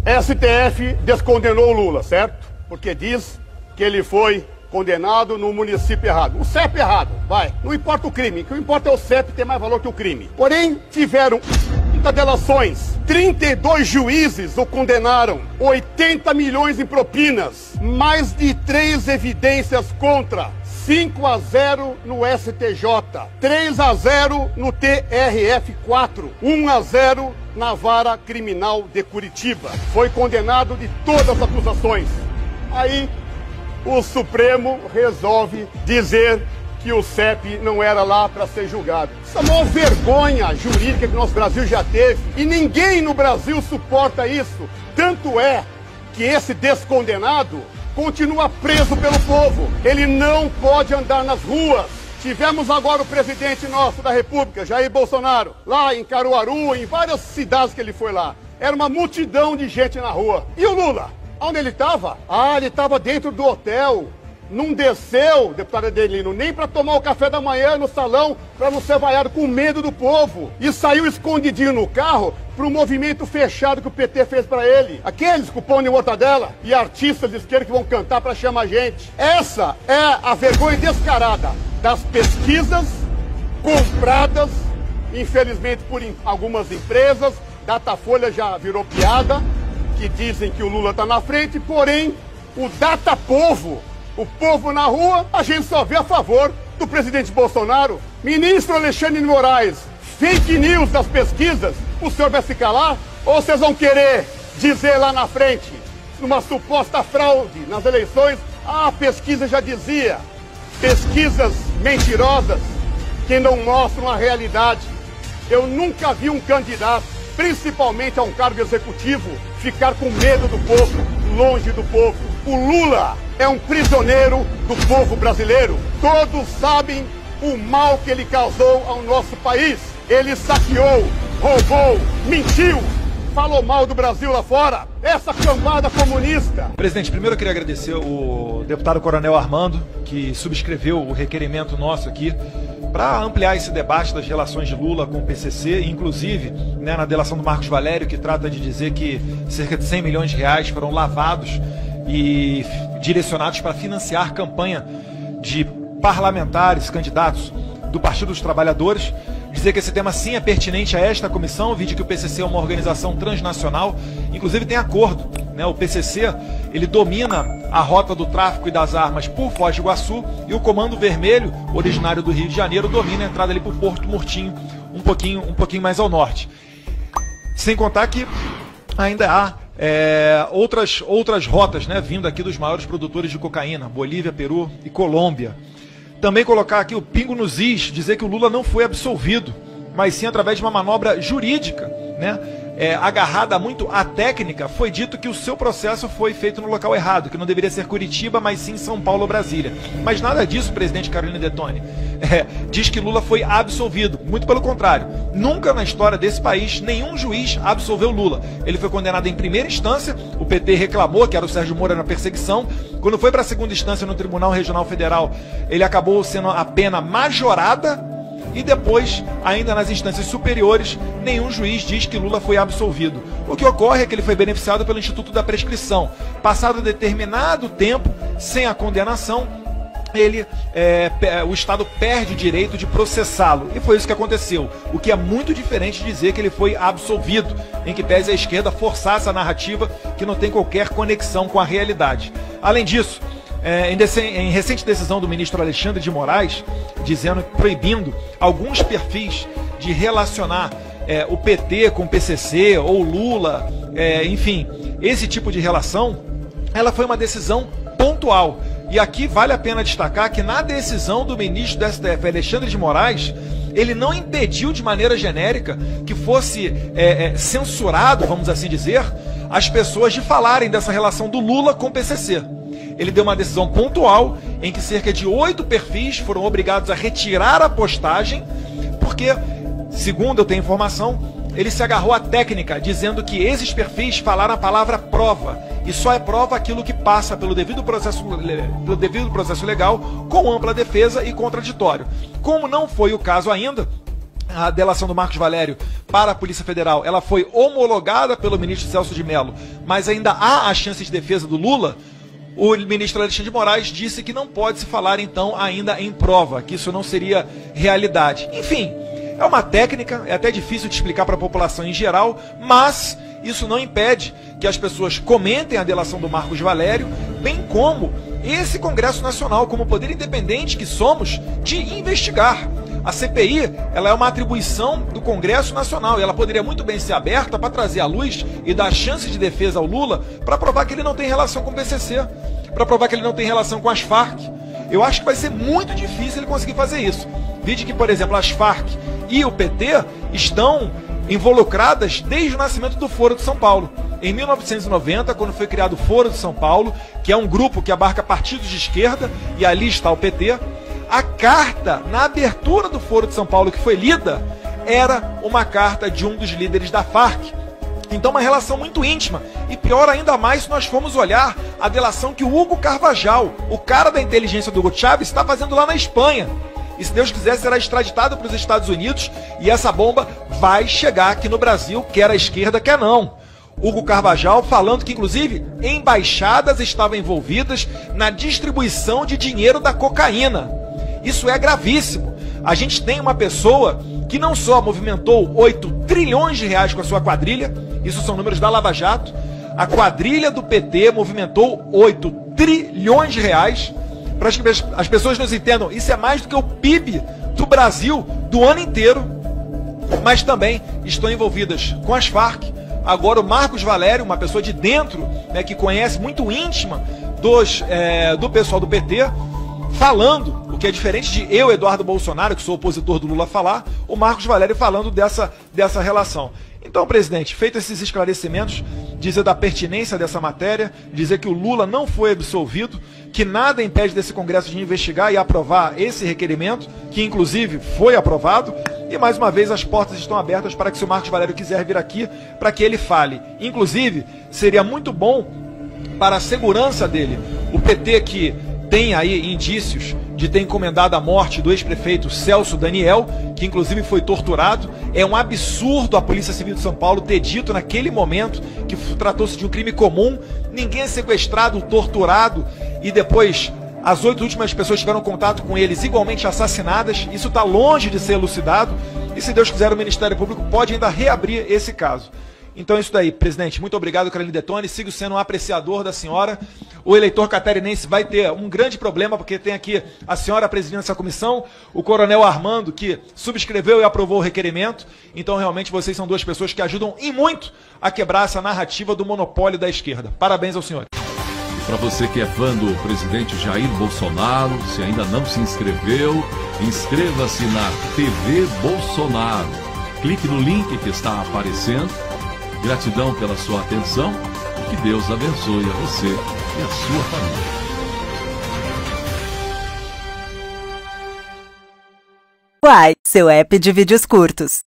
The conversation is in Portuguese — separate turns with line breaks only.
STF descondenou o Lula, certo? Porque diz que ele foi condenado no município errado. O CEP errado, vai. Não importa o crime, o que importa é o CEP ter mais valor que o crime. Porém, tiveram delações. 32 juízes o condenaram. 80 milhões em propinas. Mais de 3 evidências contra. 5-0 no STJ. 3-0 no TRF4. 1-0 na Vara Criminal de Curitiba. Foi condenado de todas as acusações. Aí, o Supremo resolve dizer que o CEP não era lá para ser julgado. Isso é a maior vergonha jurídica que o nosso Brasil já teve. E ninguém no Brasil suporta isso. Tanto é que esse descondenado continua preso pelo povo. Ele não pode andar nas ruas. Tivemos agora o presidente nosso da República, Jair Bolsonaro, lá em Caruaru, em várias cidades que ele foi lá. Era uma multidão de gente na rua. E o Lula? Onde ele estava? Ah, ele estava dentro do hotel. Não desceu, deputado Adelino, nem para tomar o café da manhã no salão, para não ser vaiado com medo do povo. E saiu escondidinho no carro para o movimento fechado que o PT fez para ele. Aqueles com pão de mortadela e artistas de esquerda que vão cantar para chamar a gente. Essa é a vergonha descarada das pesquisas compradas, infelizmente, por algumas empresas. Datafolha já virou piada, que dizem que o Lula está na frente, porém, o Datapovo, o povo na rua, a gente só vê a favor do presidente Bolsonaro. Ministro Alexandre de Moraes, fake news das pesquisas, o senhor vai se calar? Ou vocês vão querer dizer lá na frente, numa suposta fraude nas eleições, a pesquisa já dizia, pesquisas mentirosas que não mostram a realidade. Eu nunca vi um candidato, principalmente a um cargo executivo, ficar com medo do povo, longe do povo. O Lula é um prisioneiro do povo brasileiro. Todos sabem o mal que ele causou ao nosso país. Ele saqueou, roubou, mentiu, falou mal do Brasil lá fora. Essa cambada comunista.
Presidente, primeiro eu queria agradecer o deputado Coronel Armando, que subscreveu o requerimento nosso aqui para ampliar esse debate das relações de Lula com o PCC, inclusive, né, na delação do Marcos Valério, que trata de dizer que cerca de 100 milhões de reais foram lavados e direcionados para financiar campanha de parlamentares, candidatos do Partido dos Trabalhadores. Dizer que esse tema sim é pertinente a esta comissão, vide que o PCC é uma organização transnacional, inclusive tem acordo, né? O PCC, ele domina a rota do tráfico e das armas por Foz do Iguaçu, e o Comando Vermelho, originário do Rio de Janeiro, domina a entrada ali por Porto Murtinho, um pouquinho mais ao norte. Sem contar que ainda há outras rotas, né, vindo aqui dos maiores produtores de cocaína, Bolívia, Peru e Colômbia. Também colocar aqui o pingo nos is, dizer que o Lula não foi absolvido, mas sim através de uma manobra jurídica, né? Agarrada muito à técnica, foi dito que o seu processo foi feito no local errado, que não deveria ser Curitiba, mas sim São Paulo ou Brasília. Mas nada disso, presidente Carolina Detoni. Diz que Lula foi absolvido. Muito pelo contrário. Nunca na história desse país, nenhum juiz absolveu Lula. Ele foi condenado em primeira instância, o PT reclamou que era o Sérgio Moro na perseguição. Quando foi para a segunda instância no Tribunal Regional Federal, ele acabou sendo a pena majorada. E depois, ainda nas instâncias superiores, nenhum juiz diz que Lula foi absolvido. O que ocorre é que ele foi beneficiado pelo Instituto da Prescrição. Passado determinado tempo, sem a condenação, o Estado perde o direito de processá-lo. E foi isso que aconteceu. O que é muito diferente de dizer que ele foi absolvido, em que pese a esquerda forçar essa narrativa que não tem qualquer conexão com a realidade. Além disso, em recente decisão do ministro Alexandre de Moraes, proibindo alguns perfis de relacionar o PT com o PCC ou Lula, enfim, esse tipo de relação, ela foi uma decisão pontual. E aqui vale a pena destacar que na decisão do ministro do STF, Alexandre de Moraes, ele não impediu de maneira genérica que fosse censurado, vamos assim dizer, as pessoas de falarem dessa relação do Lula com o PCC. Ele deu uma decisão pontual em que cerca de 8 perfis foram obrigados a retirar a postagem, porque, segundo eu tenho informação, ele se agarrou à técnica, dizendo que esses perfis falaram a palavra prova, e só é prova aquilo que passa pelo devido processo legal, com ampla defesa e contraditório. Como não foi o caso ainda, a delação do Marcos Valério para a Polícia Federal, ela foi homologada pelo ministro Celso de Mello, mas ainda há a chance de defesa do Lula, o ministro Alexandre de Moraes disse que não pode se falar, então, ainda em prova, que isso não seria realidade. Enfim, é uma técnica, é até difícil de explicar para a população em geral, mas isso não impede que as pessoas comentem a delação do Marcos Valério, bem como esse Congresso Nacional, como poder independente que somos, de investigar. A CPI, ela é uma atribuição do Congresso Nacional e ela poderia muito bem ser aberta para trazer à luz e dar chance de defesa ao Lula para provar que ele não tem relação com o PCC, para provar que ele não tem relação com as Farc. Eu acho que vai ser muito difícil ele conseguir fazer isso. Vide que, por exemplo, as Farc e o PT estão involucradas desde o nascimento do Foro de São Paulo. Em 1990, quando foi criado o Foro de São Paulo, que é um grupo que abarca partidos de esquerda, e ali está o PT, a carta, na abertura do Foro de São Paulo, que foi lida, era uma carta de um dos líderes da Farc. Então, uma relação muito íntima. E pior ainda mais se nós formos olhar a delação que o Hugo Carvajal, o cara da inteligência do Hugo Chávez, está fazendo lá na Espanha. E se Deus quiser, será extraditado para os Estados Unidos e essa bomba vai chegar aqui no Brasil, quer a esquerda, quer não. Hugo Carvajal falando que, inclusive, embaixadas estavam envolvidas na distribuição de dinheiro da cocaína. Isso é gravíssimo. A gente tem uma pessoa que não só movimentou 8 trilhões de reais com a sua quadrilha, isso são números da Lava Jato, a quadrilha do PT movimentou 8 trilhões de reais, para que as pessoas nos entendam, isso é mais do que o PIB do Brasil do ano inteiro, mas também estão envolvidas com as Farc. Agora o Marcos Valério, uma pessoa de dentro, né, que conhece muito íntima do pessoal do PT, falando, o que é diferente de eu, Eduardo Bolsonaro, que sou opositor do Lula, falar, o Marcos Valério falando dessa relação. Então, presidente, feito esses esclarecimentos, dizer da pertinência dessa matéria, dizer que o Lula não foi absolvido, que nada impede desse Congresso de investigar e aprovar esse requerimento, que inclusive foi aprovado, e mais uma vez as portas estão abertas para que, se o Marcos Valério quiser vir aqui, para que ele fale. Inclusive, seria muito bom para a segurança dele, o PT que tem aí indícios de ter encomendado a morte do ex-prefeito Celso Daniel, que inclusive foi torturado. É um absurdo a Polícia Civil de São Paulo ter dito naquele momento que tratou-se de um crime comum, ninguém é sequestrado, torturado e depois as 8 últimas pessoas tiveram contato com eles igualmente assassinadas. Isso está longe de ser elucidado e, se Deus quiser, o Ministério Público pode ainda reabrir esse caso. Então é isso daí, presidente. Muito obrigado, Caroline Detoni. Sigo sendo um apreciador da senhora. O eleitor catarinense vai ter um grande problema, porque tem aqui a senhora presidindo essa comissão, o coronel Armando, que subscreveu e aprovou o requerimento. Então, realmente, vocês são duas pessoas que ajudam e muito a quebrar essa narrativa do monopólio da esquerda. Parabéns ao senhor.
Para você que é fã do presidente Jair Bolsonaro, se ainda não se inscreveu, inscreva-se na TV Bolsonaro. Clique no link que está aparecendo. Gratidão pela sua atenção e que Deus abençoe a você e a sua família.
Uai, seu app de vídeos curtos.